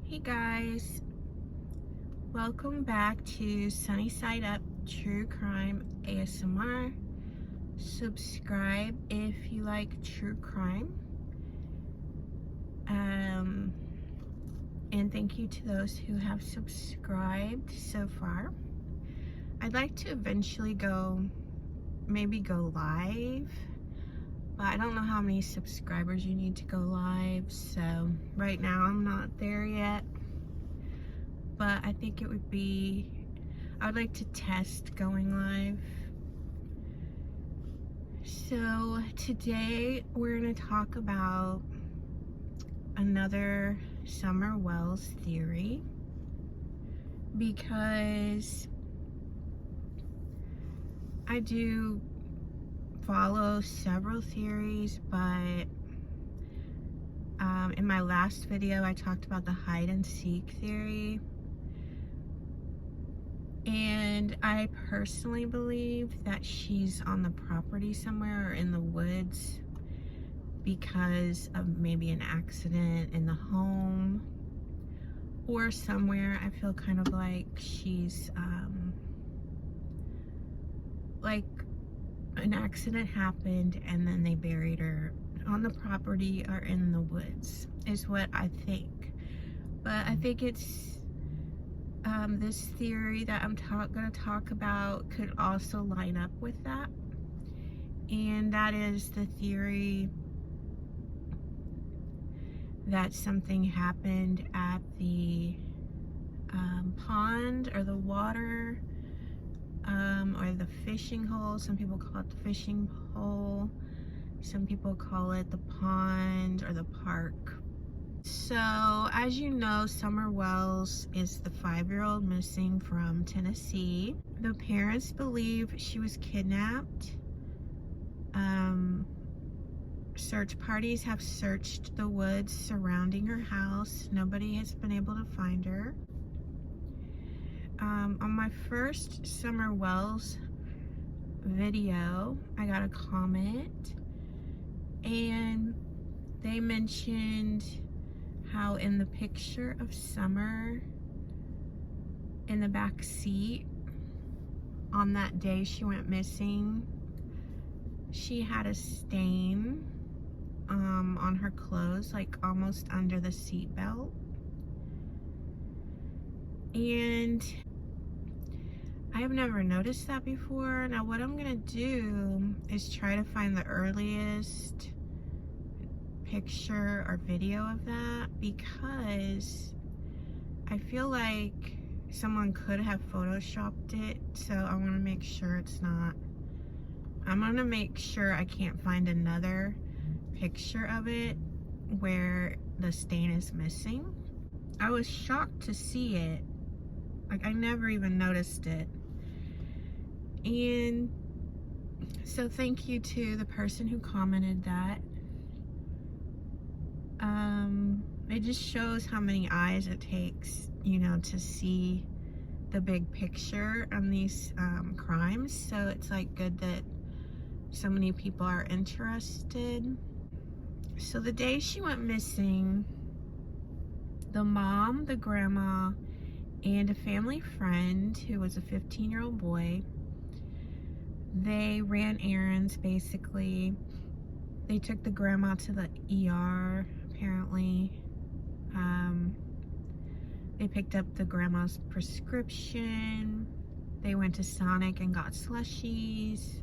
Hey guys, welcome back to Sunny Side Up True Crime ASMR. Subscribe if you like true crime. And thank you to those who have subscribed so far. I'd like to eventually maybe go live, but I don't know how many subscribers you need to go live, so right now I'm not there yet. But I think I would like to test going live. So today we're going to talk about another Summer Wells theory, because I do follow several theories, but in my last video I talked about the hide and seek theory. And I personally believe that she's on the property somewhere or in the woods because of maybe an accident in the home or somewhere. I feel kind of like she's like an accident happened and then they buried her on the property or in the woods is what I think. But I think it's this theory that I'm going to talk about could also line up with that, and that is the theory that something happened at the pond or the water or the fishing hole. Some people call it the fishing hole, some people call it the pond or the park. So, as you know, Summer Wells is the 5-year-old missing from Tennessee. The parents believe she was kidnapped. Search parties have searched the woods surrounding her house. Nobody has been able to find her. On my first Summer Wells video, I got a comment, and they mentioned how in the picture of Summer in the back seat on that day she went missing, she had a stain on her clothes, like almost under the seat belt. And I have never noticed that before. Now what I'm gonna do is try to find the earliest picture or video of that, because I feel like someone could have photoshopped it, so I want to make sure it's not. I'm gonna make sure I can't find another picture of it where the stain is missing. I was shocked to see it, like I never even noticed it. And so thank you to the person who commented that. It just shows how many eyes it takes, you know, to see the big picture on these crimes. So it's like good that so many people are interested. So the day she went missing, the mom, the grandma, and a family friend who was a 15-year-old boy, they ran errands basically. They took the grandma to the ER, apparently. They picked up the grandma's prescription. They went to Sonic and got slushies.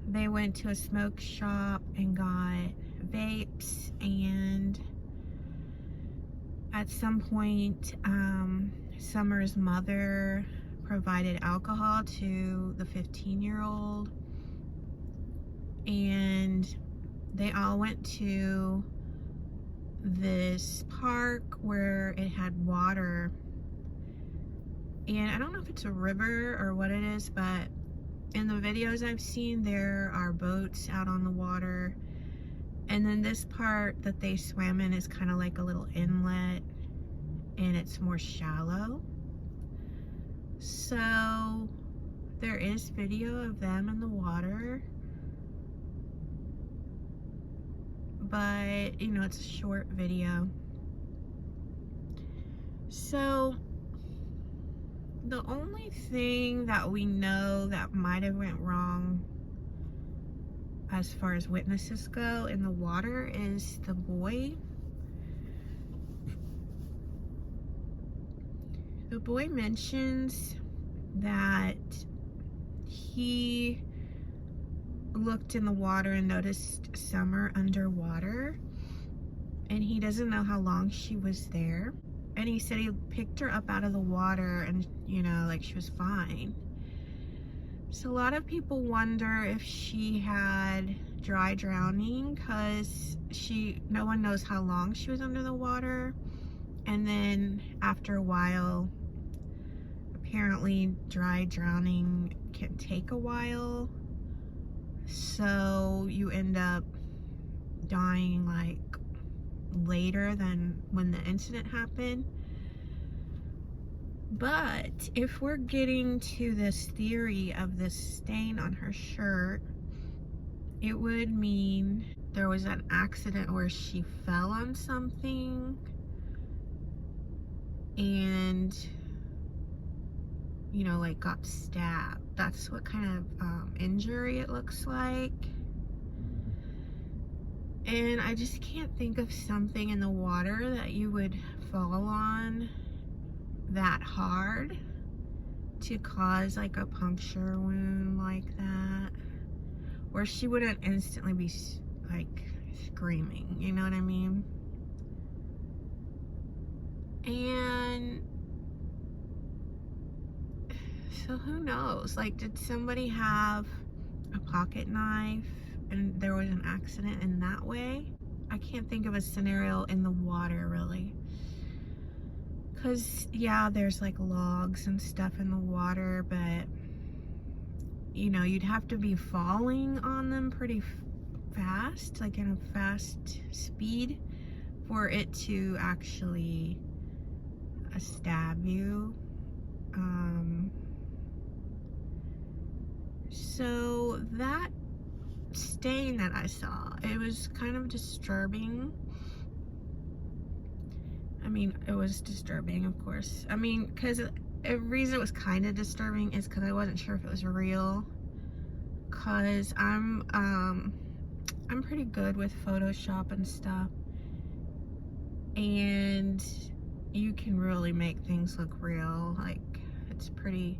They went to a smoke shop and got vapes, and at some point, Summer's mother provided alcohol to the 15-year-old, and they all went to this park where it had water, and I don't know if it's a river or what it is, but in the videos I've seen, there are boats out on the water, and then this part that they swam in is kind of like a little inlet, and it's more shallow. So there is video of them in the water, but you know, it's a short video. So the only thing that we know that might have went wrong as far as witnesses go in the water is the boy. The boy mentions that he looked in the water and noticed Summer underwater, and he doesn't know how long she was there. And he said he picked her up out of the water and, you know, like she was fine. So a lot of people wonder if she had dry drowning, because no one knows how long she was under the water. And then after a while, apparently dry drowning can take a while. So you end up dying like later than when the incident happened. But if we're getting to this theory of this stain on her shirt, it would mean there was an accident where she fell on something and, you know, like got stabbed. That's what kind of injury it looks like. And I just can't think of something in the water that you would fall on that hard to cause like a puncture wound like that, where she wouldn't instantly be like screaming, you know what I mean? And so who knows, like, did somebody have a pocket knife and there was an accident in that way? I can't think of a scenario in the water really, because yeah, there's like logs and stuff in the water, but you know, you'd have to be falling on them pretty fast, like in a fast speed, for it to actually stab you. So that stain that I saw, it was kind of disturbing. I mean, it was disturbing, of course. I mean, because the reason it was kind of disturbing is because I wasn't sure if it was real. Because I'm pretty good with Photoshop and stuff, and you can really make things look real. Like, it's pretty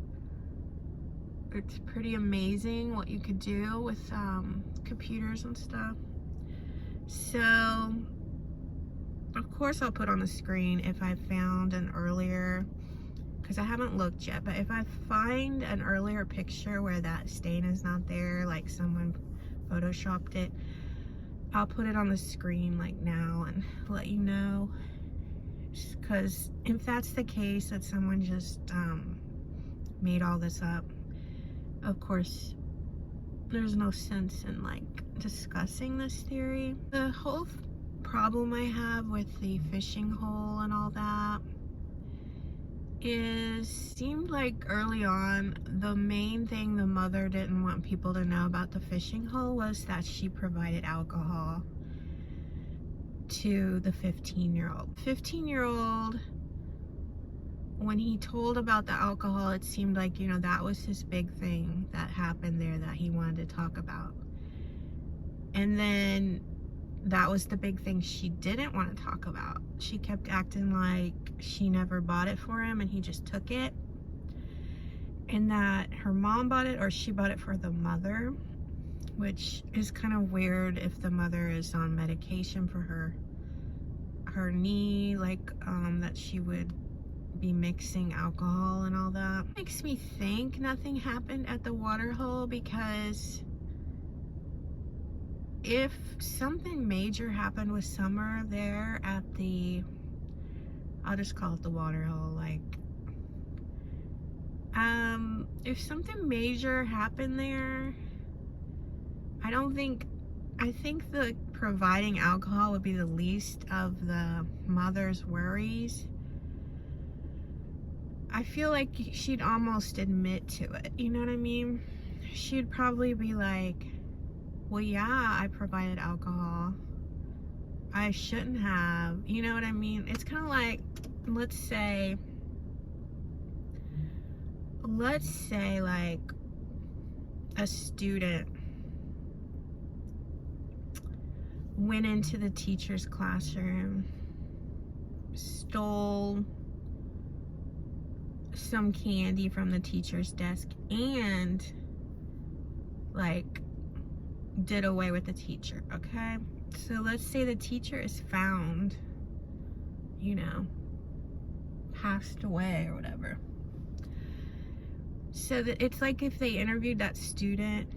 amazing what you could do with computers and stuff. So of course I'll put on the screen if I found an earlier, because I haven't looked yet, but if I find an earlier picture where that stain is not there, like someone photoshopped it, I'll put it on the screen like now and let you know. Because if that's the case, that someone just made all this up, of course there's no sense in like discussing this theory. The whole problem I have with the fishing hole and all that is, seemed like early on the main thing the mother didn't want people to know about the fishing hole was that she provided alcohol to the 15-year-old. 15-year-old, when he told about the alcohol, it seemed like, you know, that was his big thing that happened there that he wanted to talk about. And then that was the big thing she didn't want to talk about. She kept acting like she never bought it for him and he just took it, and that her mom bought it or she bought it for the mother, which is kind of weird if the mother is on medication for her knee, like that she would be mixing alcohol and all that. Makes me think nothing happened at the water hole, because if something major happened with Summer there at the, I'll just call it the water hole, like, if something major happened there, I think the providing alcohol would be the least of the mother's worries. I feel like she'd almost admit to it, you know what I mean? She'd probably be like, well, yeah, I provided alcohol. I shouldn't have, you know what I mean? It's kind of like, let's say like a student went into the teacher's classroom, stole some candy from the teacher's desk, and like did away with the teacher, okay? So let's say the teacher is found, you know, passed away or whatever. So that it's like if they interviewed that student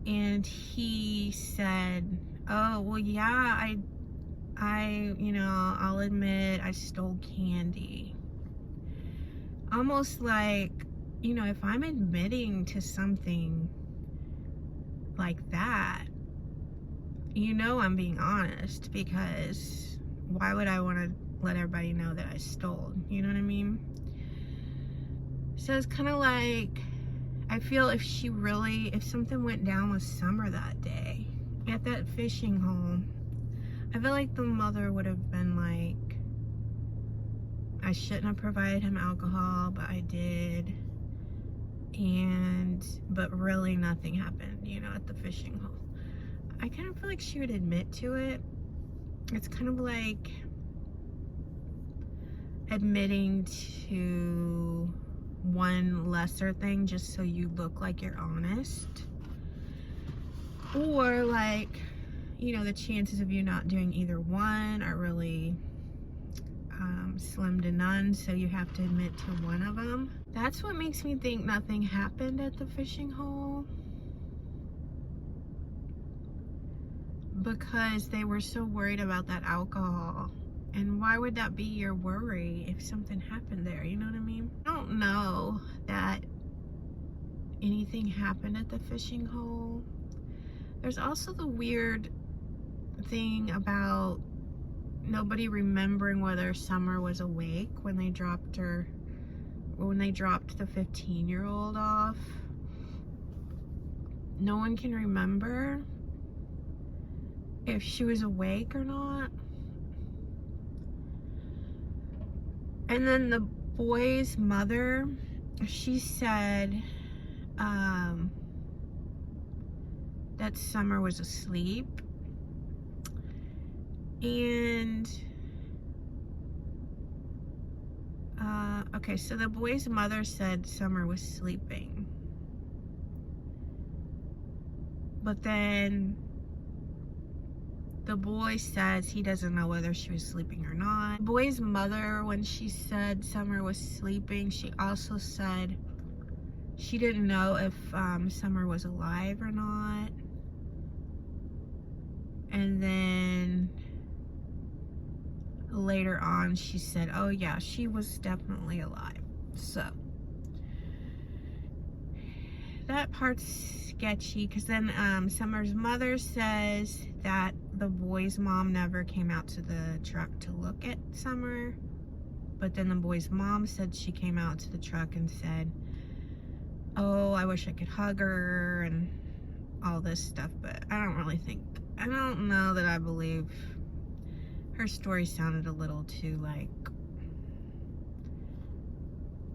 and he said, oh, well, yeah, you know, I'll admit I stole candy. Almost like, you know, if I'm admitting to something like that, you know, I'm being honest, because why would I want to let everybody know that I stole? You know what I mean? So it's kind of like, I feel if something went down with Summer that day at that fishing hole, I feel like the mother would have been like, I shouldn't have provided him alcohol, but I did. But really nothing happened, you know, at the fishing hole. I kind of feel like she would admit to it. It's kind of like admitting to one lesser thing just so you look like you're honest. Or like, you know, the chances of you not doing either one are really slim to none, so you have to admit to one of them. That's what makes me think nothing happened at the fishing hole, because they were so worried about that alcohol. And why would that be your worry if something happened there? You know what I mean? I don't know that anything happened at the fishing hole. There's also the weird thing about nobody remembering whether Summer was awake when they dropped the 15-year-old off. No one can remember if she was awake or not. And then the boy's mother, she said that Summer was asleep. And okay, so the boy's mother said Summer was sleeping, but then the boy says he doesn't know whether she was sleeping or not. The boy's mother, when she said Summer was sleeping, she also said she didn't know if Summer was alive or not. And then later on she said, oh yeah, she was definitely alive. So that part's sketchy, because then Summer's mother says that the boy's mom never came out to the truck to look at Summer, but then the boy's mom said she came out to the truck and said, oh, I wish I could hug her and all this stuff. But I don't know that I believe her story. Sounded a little too like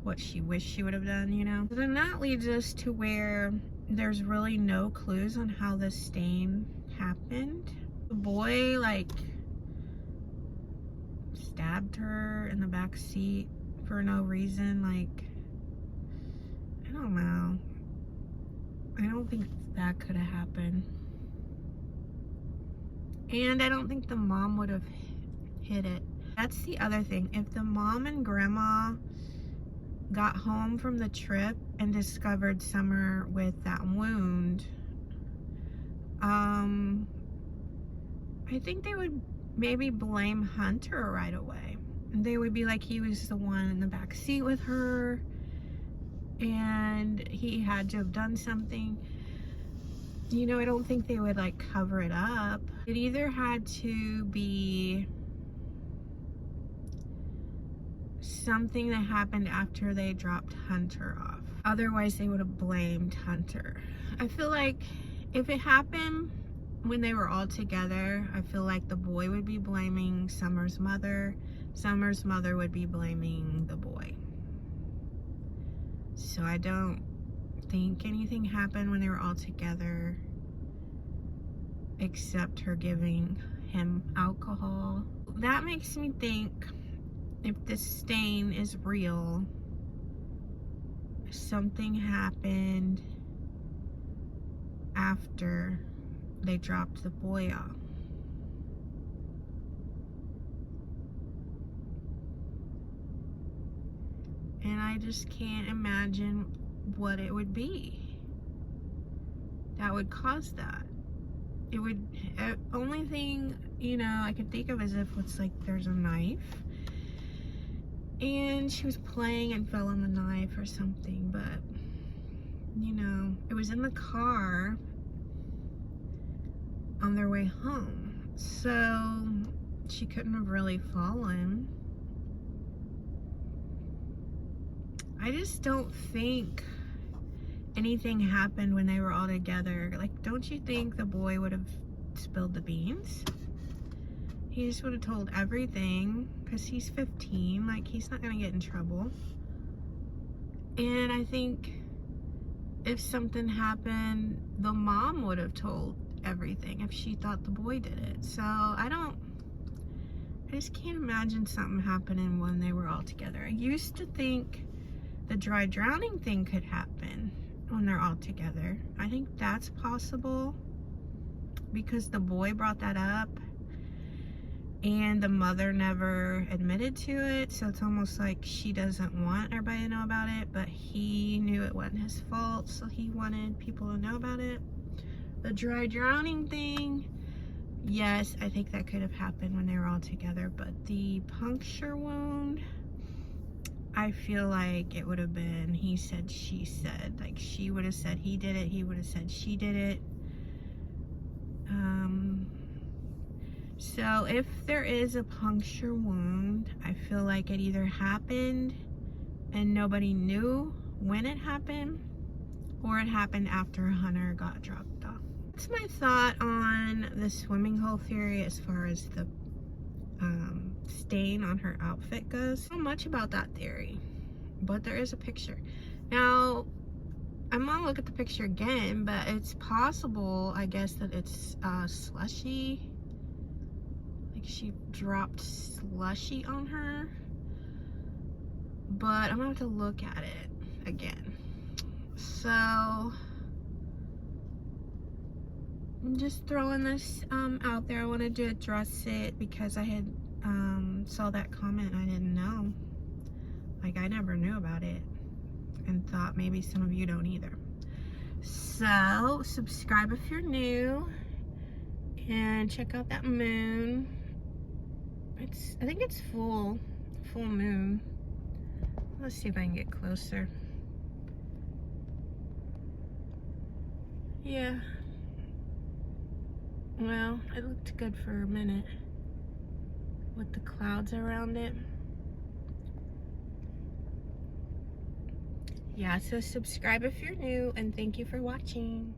what she wished she would have done, you know? So then that leads us to where there's really no clues on how this stain happened. The boy like stabbed her in the back seat for no reason. Like, I don't know. I don't think that could have happened. And I don't think the mom would have hid it. That's the other thing. If the mom and grandma got home from the trip and discovered Summer with that wound, I think they would maybe blame Hunter right away. They would be like, he was the one in the back seat with her and he had to have done something. You know, I don't think they would like cover it up. It either had to be something that happened after they dropped Hunter off. Otherwise, they would have blamed Hunter. I feel like if it happened when they were all together, I feel like the boy would be blaming Summer's mother. Summer's mother would be blaming the boy. So I don't think anything happened when they were all together, except her giving him alcohol. That makes me think, if this stain is real, something happened after they dropped the boy off. And I just can't imagine what it would be that would cause that. It would, only thing, you know, I could think of is if it's like there's a knife and she was playing and fell on the knife or something, but you know, it was in the car on their way home, so she couldn't have really fallen. I just don't think anything happened when they were all together. Like, don't you think the boy would have spilled the beans? He just would have told everything, because he's 15. Like, he's not gonna get in trouble. And I think if something happened, the mom would have told everything if she thought the boy did it. So I just can't imagine something happening when they were all together. I used to think the dry drowning thing could happen when they're all together. I think that's possible because the boy brought that up and the mother never admitted to it, so it's almost like she doesn't want everybody to know about it, but he knew it wasn't his fault, so he wanted people to know about it. The dry drowning thing, yes, I think that could have happened when they were all together, but the puncture wound, I feel like it would have been he said, she said. Like, she would have said he did it, he would have said she did it. So if there is a puncture wound, I feel like it either happened and nobody knew when it happened, or it happened after Hunter got dropped off. That's my thought on the swimming hole theory as far as the stain on her outfit goes. So much about that theory, but there is a picture. Now, I'm gonna look at the picture again, but it's possible, I guess, that it's slushy. Like she dropped slushy on her, but I'm gonna have to look at it again. So I'm just throwing this out there. I wanted to address it because I had saw that comment and I didn't know. Like, I never knew about it and thought maybe some of you don't either. So subscribe if you're new and check out that moon. I think it's full moon. Let's see if I can get closer. Yeah. Well, it looked good for a minute with the clouds around it. Yeah, so subscribe if you're new, and thank you for watching.